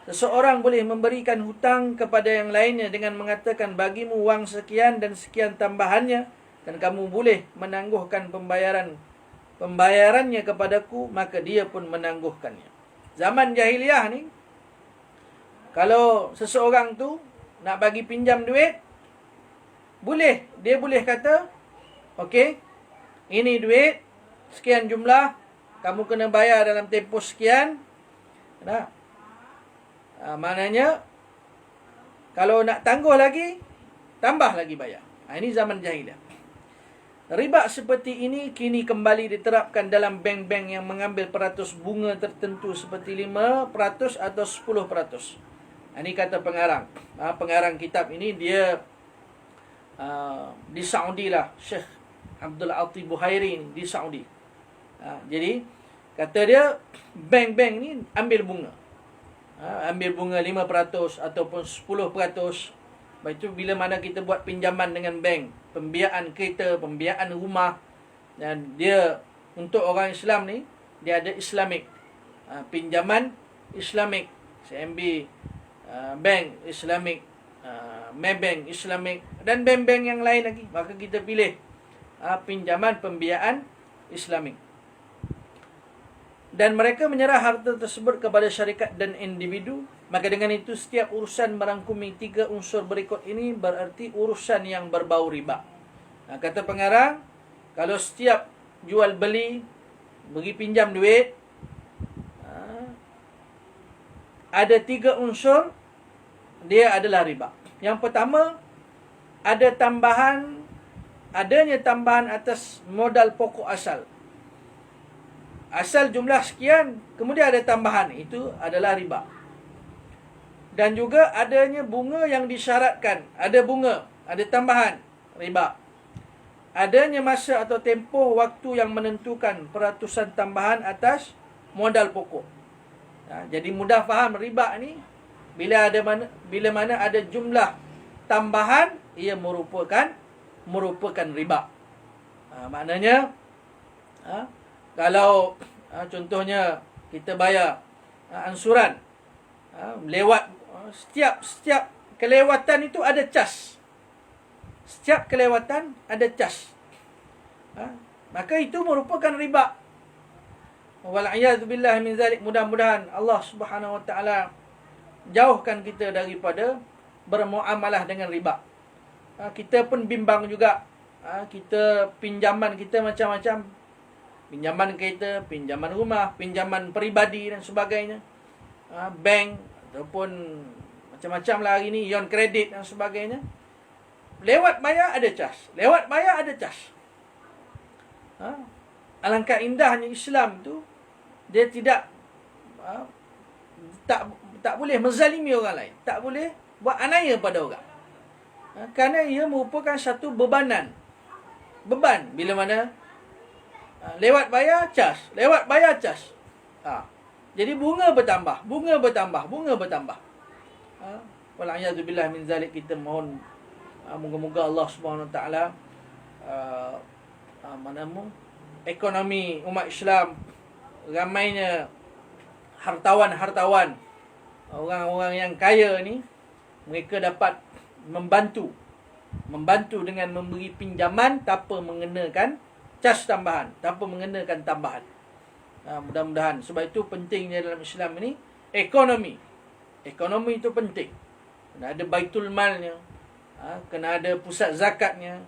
S1: seseorang boleh memberikan hutang kepada yang lainnya dengan mengatakan, bagimu wang sekian dan sekian tambahannya, dan kamu boleh menangguhkan pembayarannya kepadaku, maka dia pun menangguhkannya. Zaman jahiliah ni, kalau seseorang tu nak bagi pinjam duit, dia boleh kata, okey, ini duit sekian jumlah, kamu kena bayar dalam tempoh sekian. Maknanya kalau nak tangguh lagi, tambah lagi bayar. Ini zaman jahiliah. Riba seperti ini kini kembali diterapkan dalam bank-bank yang mengambil peratus bunga tertentu seperti 5% atau 10%. Ini kata pengarang. Pengarang kitab ini dia di Saudi lah, Syekh Abdul Ati Buhairi di Saudi. Jadi kata dia, bank-bank ni ambil bunga. Ambil bunga 5% ataupun 10%. Lepas itu bila mana kita buat pinjaman dengan bank, pembiayaan kereta, pembiayaan rumah, dan dia untuk orang Islam ni, dia ada Islamic, pinjaman Islamic, CMB Bank Islamic, Maybank Islamic, dan bank-bank yang lain lagi. Maka kita pilih pinjaman pembiayaan Islamic. Dan mereka menyerah harta tersebut kepada syarikat dan individu. Maka dengan itu setiap urusan merangkumi 3 unsur berikut ini, berarti urusan yang berbau riba. Kata pengarang, kalau setiap jual beli, bagi pinjam duit, ada 3 unsur, dia adalah riba. Yang pertama, adanya tambahan atas modal pokok asal. Asal jumlah sekian, kemudian ada tambahan, itu adalah riba. Dan juga adanya bunga yang disyaratkan. Ada bunga, ada tambahan, riba. Adanya masa atau tempoh waktu yang menentukan peratusan tambahan atas modal pokok. Jadi mudah faham riba ni, bila mana ada jumlah tambahan, ia merupakan riba. Maknanya, kalau contohnya kita bayar ansuran, lewat setiap kelewatan itu ada cas. Setiap kelewatan ada cas. Maka itu merupakan riba. Wal'iyadzubillah min zalik. Mudah-mudahan Allah Subhanahu wa ta'ala jauhkan kita daripada bermuamalah dengan riba. Kita pun bimbang juga. Kita pinjaman kita macam-macam. Pinjaman kereta, pinjaman rumah, pinjaman peribadi dan sebagainya. Bank ataupun Macam-macam lah hari ni, ion kredit dan sebagainya. Lewat bayar ada cas. Lewat bayar ada cas. Alangkah indahnya Islam tu, dia tidak tak boleh menzalimi orang lain. Tak boleh buat aniaya pada orang. Kerana ia merupakan satu bebanan. Beban. Bila mana lewat bayar cas. Lewat bayar cas. Jadi bunga bertambah. Bunga bertambah. Bunga bertambah. Wal'iyadzubillah min zalik. Kita mohon moga-moga Allah Subhanahu Wa Taala ekonomi umat Islam, ramainya hartawan-hartawan, orang-orang yang kaya ni, mereka dapat membantu dengan memberi pinjaman tanpa mengenakan cas tambahan, tanpa mengenakan tambahan. Mudah-mudahan. Sebab itu pentingnya dalam Islam ini ekonomi. Ekonomi itu penting. Kena ada baitul malnya, kena ada pusat zakatnya,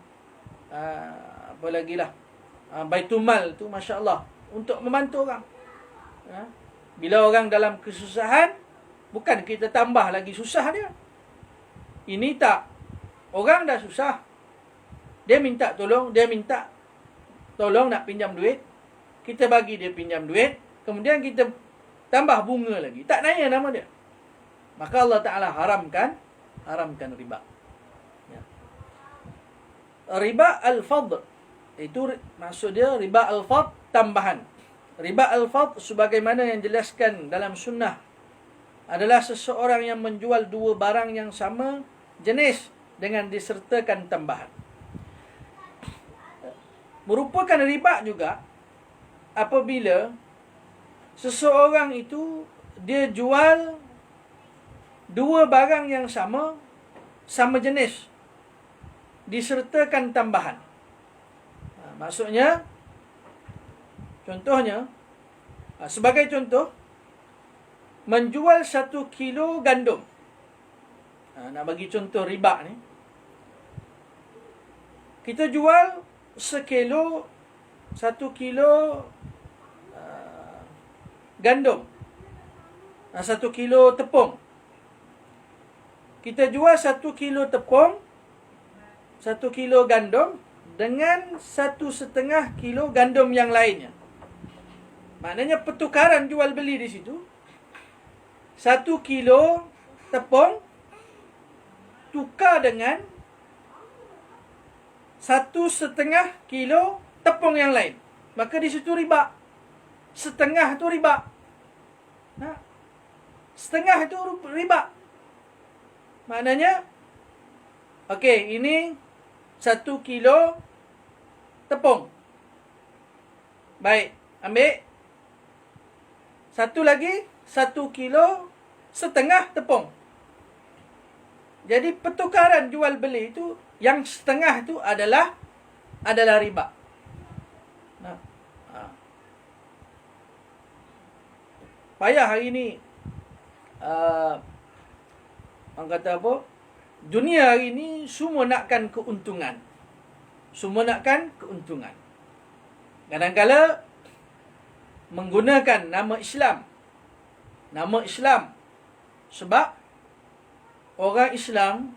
S1: apa lagi lah, baitul mal tu masya-Allah untuk membantu orang. Bila orang dalam kesusahan, bukan kita tambah lagi susah dia. Ini tak. Orang dah susah, dia minta tolong nak pinjam duit. Kita bagi dia pinjam duit, kemudian kita tambah bunga lagi. Tak naya nama dia. Maka Allah Ta'ala haramkan riba. Ya. Riba al-fadl, itu maksud dia riba al-fadl tambahan. Riba al-fadl sebagaimana yang dijelaskan dalam sunnah adalah seseorang yang menjual dua barang yang sama jenis dengan disertakan tambahan. Merupakan riba juga apabila seseorang itu dia jual dua barang yang sama jenis disertakan tambahan. Maksudnya, contohnya, sebagai contoh, menjual 1 kilo gandum. Nak bagi contoh riba ni. Kita jual 1 kilo gandum. 1 kilo tepung. Kita jual 1 kilo tepung, 1 kilo gandum dengan 1,5 kilo gandum yang lainnya. Maknanya pertukaran jual beli di situ, 1 kilo tepung tukar dengan 1,5 kilo tepung yang lain. Maka di situ riba. Setengah tu riba. Setengah itu riba. Maknanya, okey, ini 1 kilo tepung. Baik, ambil. Satu lagi, 1 kilo setengah tepung. Jadi pertukaran jual beli itu, yang setengah itu adalah riba. Payah hari ni, orang kata apa? Dunia hari ni semua nakkan keuntungan. Kadang-kadang menggunakan nama Islam. Sebab orang Islam,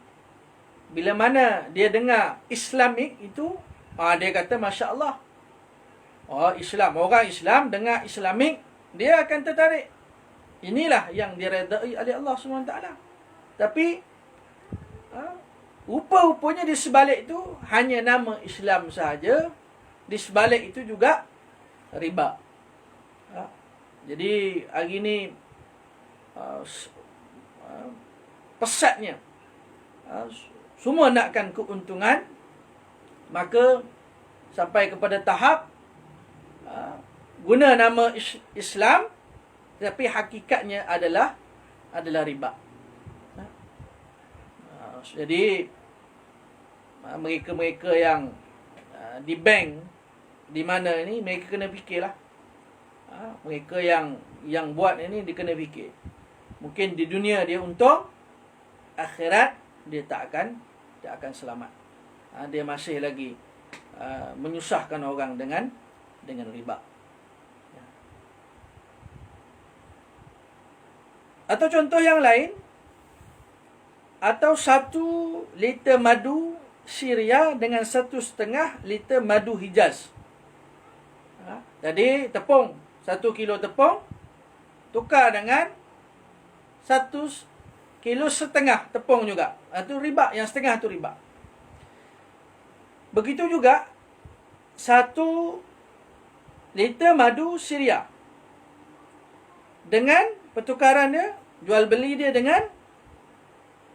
S1: bila mana dia dengar Islamik itu, dia kata Masya Allah. Islam. Orang Islam dengar Islamik, dia akan tertarik. Inilah yang diredai oleh Allah SWT. Tapi rupa-rupanya di sebalik itu hanya nama Islam sahaja. Di sebalik itu juga riba. Jadi hari ini pesatnya, semua nakkan keuntungan. Maka sampai kepada tahap guna nama Islam, tapi hakikatnya adalah riba. Jadi mereka-mereka yang di bank di mana ini, mereka kena fikirlah. Mereka yang buat ini, dia kena fikir. Mungkin di dunia dia untung, akhirat dia tak akan selamat. Dia masih lagi menyusahkan orang dengan riba. Atau contoh yang lain, atau 1 liter madu Syria dengan 1,5 liter madu Hijaz. Jadi tepung, 1 kilo tepung tukar dengan 1,5 kilo tepung juga. Itu riba, yang setengah tu riba. Begitu juga 1 liter madu Syria dengan pertukaran dia, jual beli dia dengan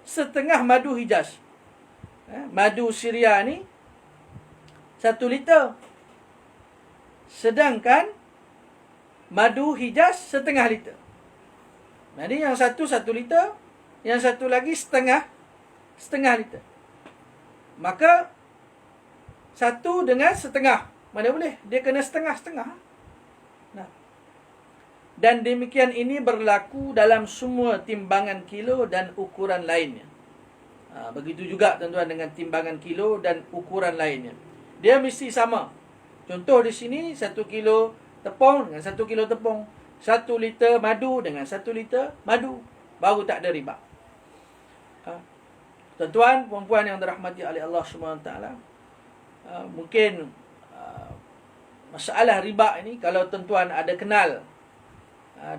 S1: setengah madu Hijaz. Madu Syria ni 1 liter. Sedangkan madu Hijaz setengah liter. Jadi yang satu 1 liter, yang satu lagi setengah liter. Maka 1 dengan setengah. Mana boleh? Dia kena setengah-setengah. Nah. Dan demikian ini berlaku dalam semua timbangan kilo dan ukuran lainnya. Begitu juga tuan-tuan dengan timbangan kilo dan ukuran lainnya. Dia mesti sama. Contoh di sini 1 kilo tepung dengan 1 kilo tepung. 1 liter madu dengan 1 liter madu. Baru tak ada riba. Tuan-tuan, puan-puan yang dirahmati oleh Allah SWT, mungkin masalah riba ini, kalau tuan-tuan ada kenal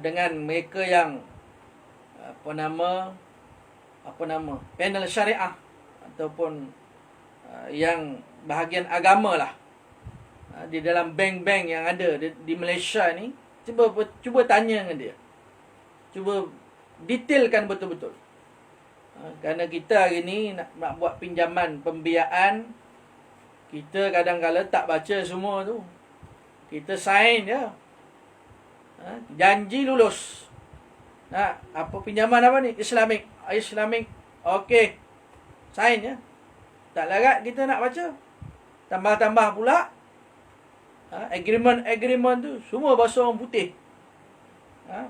S1: dengan mereka yang panel syariah ataupun yang bahagian agama lah, di dalam bank-bank yang ada di Malaysia ni, cuba tanya dengan dia, cuba detailkan betul-betul. Kerana kita hari ni nak buat pinjaman pembiayaan, kita kadang-kadang tak baca semua tu. Kita sign je. Janji lulus. Apa pinjaman apa ni? Islamic. Okey. Sign je. Tak larat kita nak baca. Tambah-tambah pula. Agreement tu semua bahasa orang putih.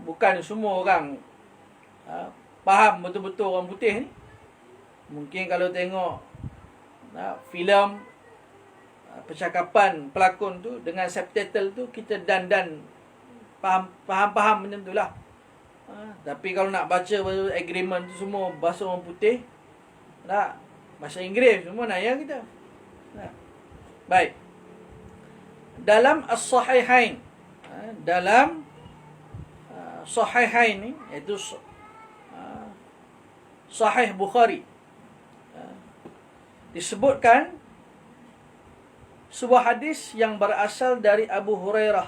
S1: Bukan semua orang faham betul-betul orang putih ni. Mungkin kalau tengok filem, percakapan pelakon tu dengan subtitle tu, kita dan faham macam tu lah. Tapi kalau nak baca agreement tu semua bahasa orang putih, bahasa Inggeris semua naya kita. Baik. Dalam As-Sahihain, Sahihain ni, iaitu Sahih Bukhari, disebutkan sebuah hadis yang berasal dari Abu Hurairah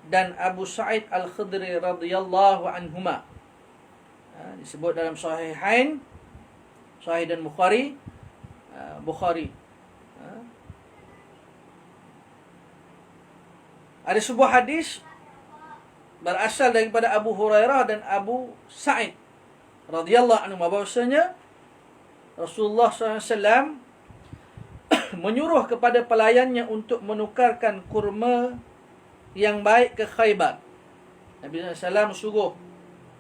S1: dan Abu Sa'id Al-Khudri radhiyallahu anhuma. Disebut dalam Sahihain, Sahih dan Bukhari. Ada sebuah hadis berasal daripada Abu Hurairah dan Abu Sa'id radhiyallahu anhu, bahwasanya Rasulullah SAW menyuruh kepada pelayannya untuk menukarkan kurma yang baik ke Khaybar. Nabi SAW suruh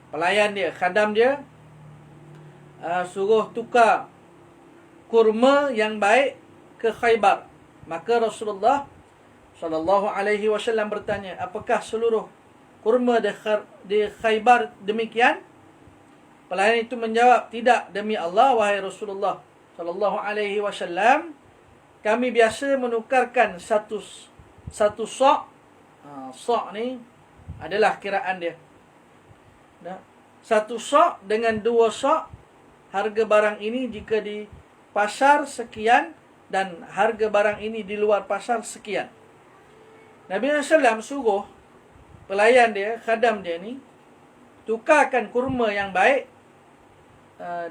S1: pelayan dia, khadam dia, suruh tukar kurma yang baik ke Khaybar. Maka Rasulullah SAW bertanya, apakah seluruh kurma di Khaybar demikian? Pelayan itu menjawab, tidak, demi Allah, wahai Rasulullah SAW, kami biasa menukarkan satu sok. Sok ni adalah kiraan dia. Satu sok dengan 2 sok. Harga barang ini jika di pasar sekian, dan harga barang ini di luar pasar sekian. Nabi SAW suruh pelayan dia, khadam dia ni, tukarkan kurma yang baik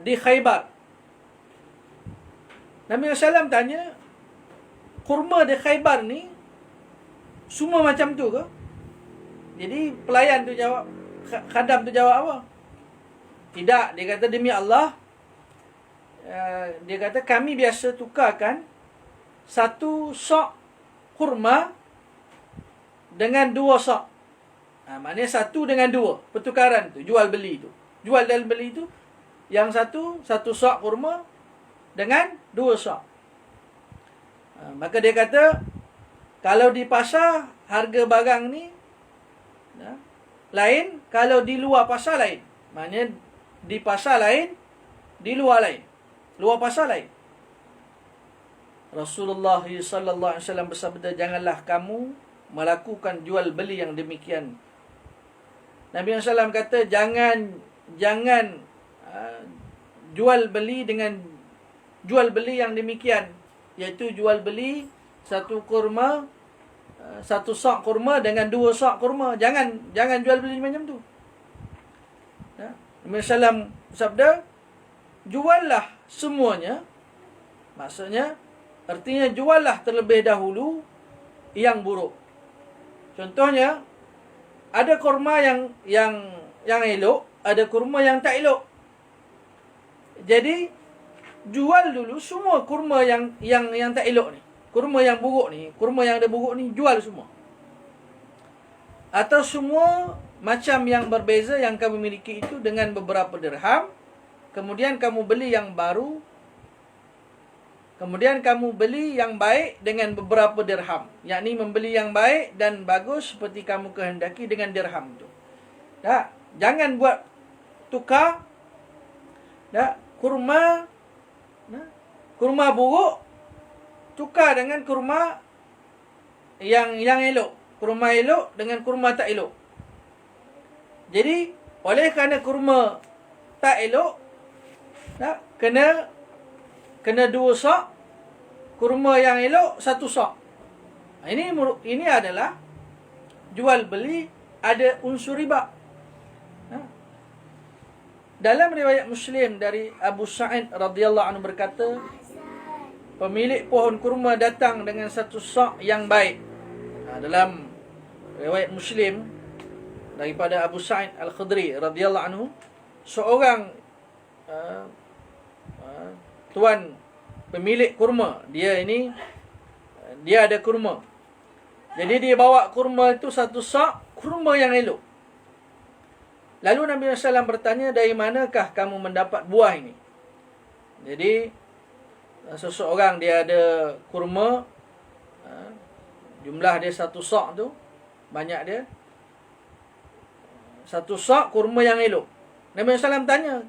S1: di Khaybar. Nabi SAW tanya, kurma di Khaybar ni semua macam tu ke? Jadi pelayan tu jawab, khadam tu jawab apa? Tidak, dia kata, demi Allah, dia kata, kami biasa tukarkan 1 sok kurma dengan 2 sok. Maknanya 1 dengan 2, pertukaran tu, jual beli tu. Jual dan beli tu, yang satu sok kurma dengan 2 sok. Maka dia kata, kalau di pasar harga barang ni lain, kalau di luar pasar lain. Maknanya di pasar lain, di luar lain, luar pasar lain. Rasulullah sallallahu alaihi wasallam bersabda, janganlah kamu melakukan jual beli yang demikian. Nabi SAW kata, jangan jual beli dengan jual beli yang demikian, iaitu jual beli satu kurma, satu sak kurma dengan dua sak kurma. Jangan jual beli macam tu. Nabi SAW sabda, juallah semuanya. Maksudnya, artinya juallah terlebih dahulu yang buruk. Contohnya, ada kurma yang elok, ada kurma yang tak elok. Jadi, jual dulu semua kurma yang tak elok ni. Kurma yang buruk ni, kurma yang ada buruk ni, jual semua. Atau semua macam yang berbeza yang kamu miliki itu dengan beberapa dirham, kemudian kamu beli yang baru, kemudian kamu beli yang baik dengan beberapa dirham. Yakni membeli yang baik dan bagus seperti kamu kehendaki dengan dirham tu. Tak? Jangan buat tukar. Tak? Kurma buruk tukar dengan kurma yang elok. Kurma elok dengan kurma tak elok. Jadi, oleh kerana kurma tak elok, tak? Kena dua sak. Kurma yang elok satu sak. Ini adalah jual beli ada unsur riba. Dalam riwayat Muslim dari Abu Sa'id radhiyallahu anhu berkata, pemilik pohon kurma datang dengan satu sak yang baik. Dalam riwayat Muslim daripada Abu Sa'id Al-Khudri radhiyallahu anhu, seorang tuan pemilik kurma, dia ada kurma. Jadi dia bawa kurma itu satu sak kurma yang elok. Lalu Nabi SAW bertanya, dari manakah kamu mendapat buah ini? Jadi seseorang dia ada kurma, jumlah dia satu sak tu, banyak dia, satu sak kurma yang elok. Nabi SAW tanya,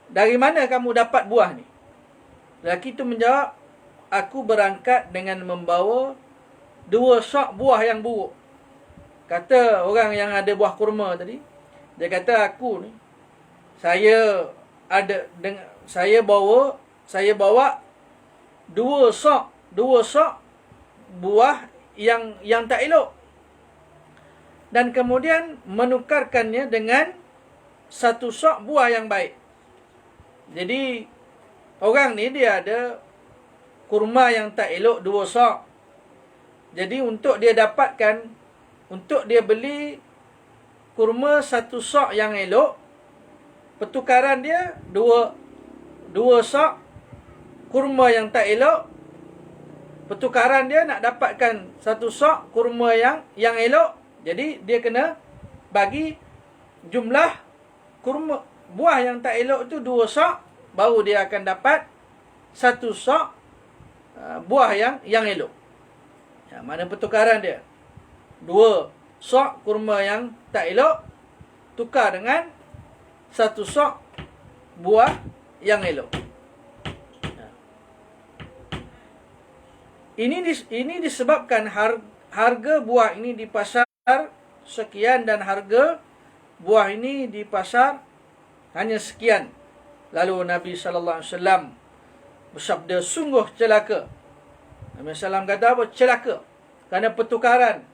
S1: dari mana kamu dapat buah ni? Lelaki itu menjawab, aku berangkat dengan membawa dua sak buah yang buruk. Kata orang yang ada buah kurma tadi, dia kata, aku ni, saya bawa dua sak buah yang tak elok, dan kemudian menukarkannya dengan satu sak buah yang baik. Jadi orang ni dia ada kurma yang tak elok dua sak. Jadi untuk dia beli kurma satu sak yang elok, pertukaran dia dua sak kurma yang tak elok. Pertukaran dia nak dapatkan satu sak kurma yang elok. Jadi dia kena bagi jumlah kurma buah yang tak elok tu dua sak, baru dia akan dapat satu sak buah yang elok. Mana pertukaran dia? Dua sak kurma yang tak elok tukar dengan satu sak buah yang elok. Ini disebabkan harga buah ini di pasar sekian dan harga buah ini di pasar hanya sekian. Lalu Nabi SAW bersabda, sungguh celaka. Nabi SAW kata apa? Celaka. Kerana pertukaran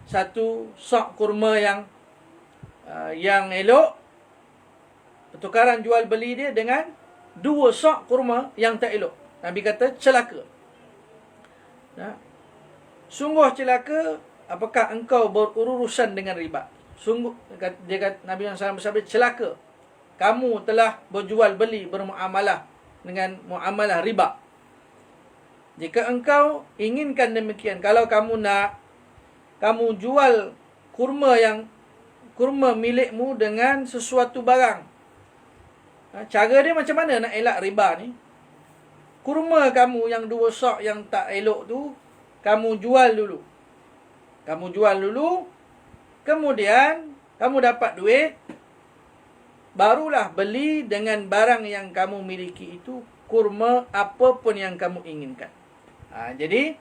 S1: satu sak kurma yang elok, pertukaran jual beli dia dengan dua sak kurma yang tak elok. Nabi kata celaka. Sungguh celaka, apakah engkau berurusan dengan riba? Sungguh, dia kata, Nabi SAW bersabda, celaka, kamu telah berjual beli, bermuamalah dengan muamalah riba. Jika engkau inginkan demikian, kalau kamu jual kurma milikmu dengan sesuatu barang. Cara dia macam mana nak elak riba ni? Kurma kamu yang dua sak yang tak elok tu, kamu jual dulu. Kemudian kamu dapat duit. barulah beli dengan barang yang kamu miliki itu kurma apapun yang kamu inginkan. Jadi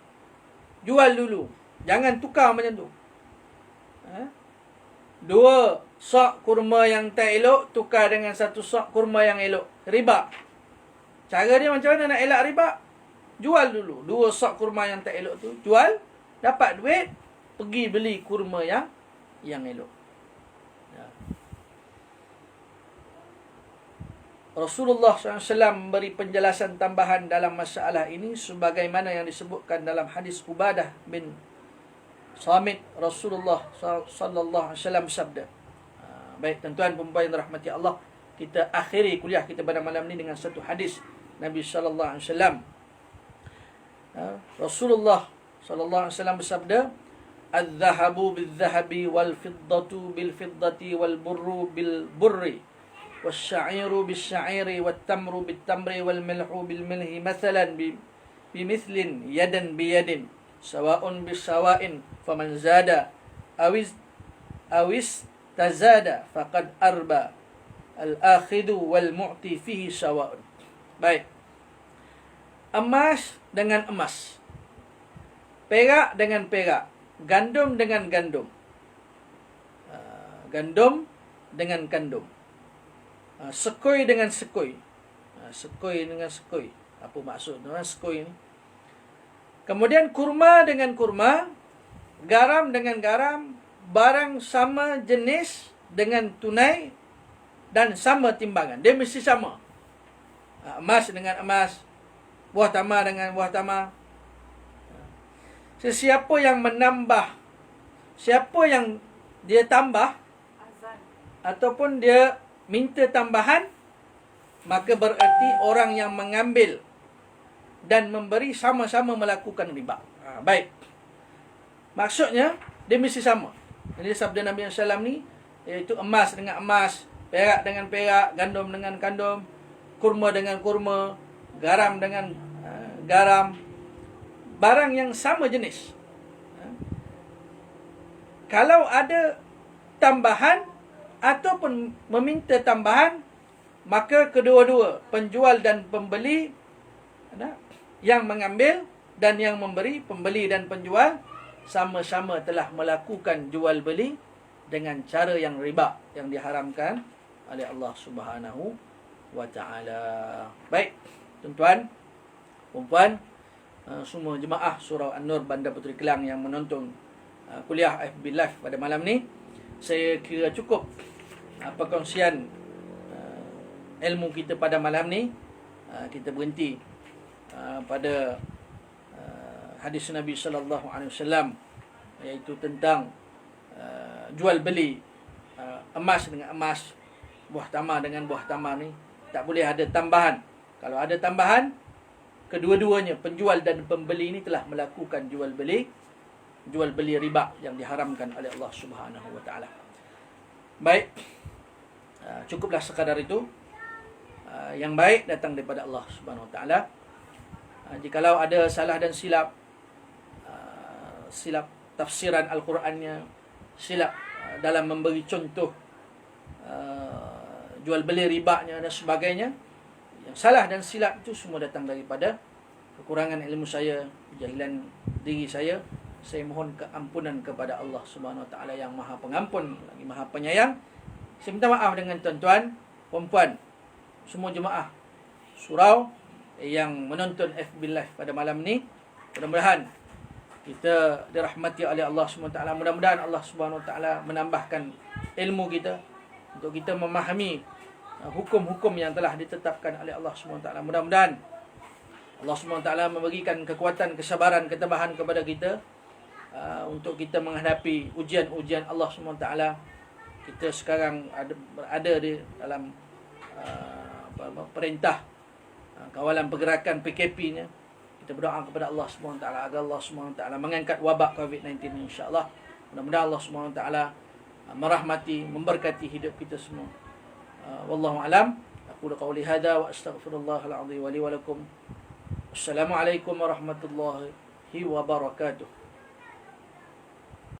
S1: jual dulu, jangan tukar macam tu. 2 sak kurma yang tak elok tukar dengan 1 sak kurma yang elok, riba. Cara dia macam mana nak elak riba? Jual dulu 2 sak kurma yang tak elok tu, jual, dapat duit, pergi beli kurma yang elok. Rasulullah SAW memberi penjelasan tambahan dalam masalah ini sebagaimana yang disebutkan dalam hadis Ubadah bin Samit. Rasulullah sallallahu alaihi wasallam sabda. Baik tuan-tuan puan-puan yang dirahmati Allah, kita akhiri kuliah kita pada malam ini dengan satu hadis Nabi sallallahu alaihi wasallam. Rasulullah sallallahu alaihi wasallam bersabda, "Adz-dzahabu bil-dzahabi wal-fiddatu bil-fiddati wal-burru bil-burri wasy-sya'iru bis-sya'iri wat-tamru bit-tamri wal-milhu bil-milhi mathalan bimithlin yadan biyadin sawa'un bis-sawa'in faman zada awis tazada faqad arba al-akhidhu wal-mu'ti fihi sawa'un." Baik. Emas dengan emas, perak dengan perak, gandum dengan gandum, gandum dengan gandum, sekoi dengan sekoi, sekoi dengan sekoi. Apa maksud sekoi ni? Kemudian kurma dengan kurma, garam dengan garam, barang sama jenis dengan tunai dan sama timbangan. Dia mesti sama. Emas dengan emas, buah tamar dengan buah tamar. Sesiapa yang menambah, siapa yang dia tambah ataupun dia minta tambahan, maka berarti orang yang mengambil dan memberi sama-sama melakukan riba. Baik. Maksudnya dia mesti sama. Jadi sabda Nabi SAW ni, iaitu emas dengan emas, perak dengan perak, gandum dengan gandum, kurma dengan kurma, garam dengan garam, barang yang sama jenis. Kalau ada tambahan ataupun meminta tambahan, maka kedua-dua, penjual dan pembeli, yang mengambil dan yang memberi, pembeli dan penjual, sama-sama telah melakukan jual beli dengan cara yang riba, yang diharamkan oleh Allah Subhanahu wa Ta'ala. Baik, tuan-tuan, puan-puan, semua jemaah Surau An-Nur Bandar Puteri Kelang yang menonton kuliah FB Live pada malam ni, saya kira cukup perkongsian ilmu kita pada malam ni. Kita berhenti pada hadis Nabi sallallahu alaihi wasallam, iaitu tentang jual beli emas dengan emas, buah tamar dengan buah tamar ni tak boleh ada tambahan. Kalau ada tambahan, kedua-duanya, penjual dan pembeli ini telah melakukan jual beli riba yang diharamkan oleh Allah Subhanahu wa Ta'ala. Baik, cukuplah sekadar itu. Yang baik datang daripada Allah Subhanahu wa Ta'ala. Jikalau ada salah dan silap tafsiran Al-Qurannya, silap dalam memberi contoh jual beli ribanya dan sebagainya, yang salah dan silap itu semua datang daripada kekurangan ilmu saya, kejahilan diri saya. Saya mohon keampunan kepada Allah Subhanahu wa Ta'ala yang Maha Pengampun lagi Maha Penyayang. Saya minta maaf dengan tuan-tuan, puan-puan, semua jemaah surau yang menonton FB Live pada malam ni. Mudah-mudahan kita dirahmati oleh Allah Subhanahu wa Ta'ala. Mudah-mudahan Allah Subhanahu wa Ta'ala menambahkan ilmu kita untuk kita memahami hukum-hukum yang telah ditetapkan oleh Allah Subhanahu wa Ta'ala. Mudah-mudahan Allah Subhanahu wa Ta'ala memberikan kekuatan, kesabaran, ketabahan kepada kita untuk kita menghadapi ujian-ujian Allah Subhanahu wa Ta'ala. Kita sekarang berada di dalam perintah kawalan pergerakan PKP-nya. Kita berdoa kepada Allah Subhanahu wa Ta'ala agar Allah Subhanahu wa Ta'ala mengangkat wabak COVID-19 insya-Allah. Mudah-mudahan Allah Subhanahu wa Ta'ala merahmati, memberkati hidup kita semua. Wallahu alam. Aku qauli hadza wa astaghfirullahal azim wa li wa lakum. Assalamualaikum warahmatullahi wabarakatuh.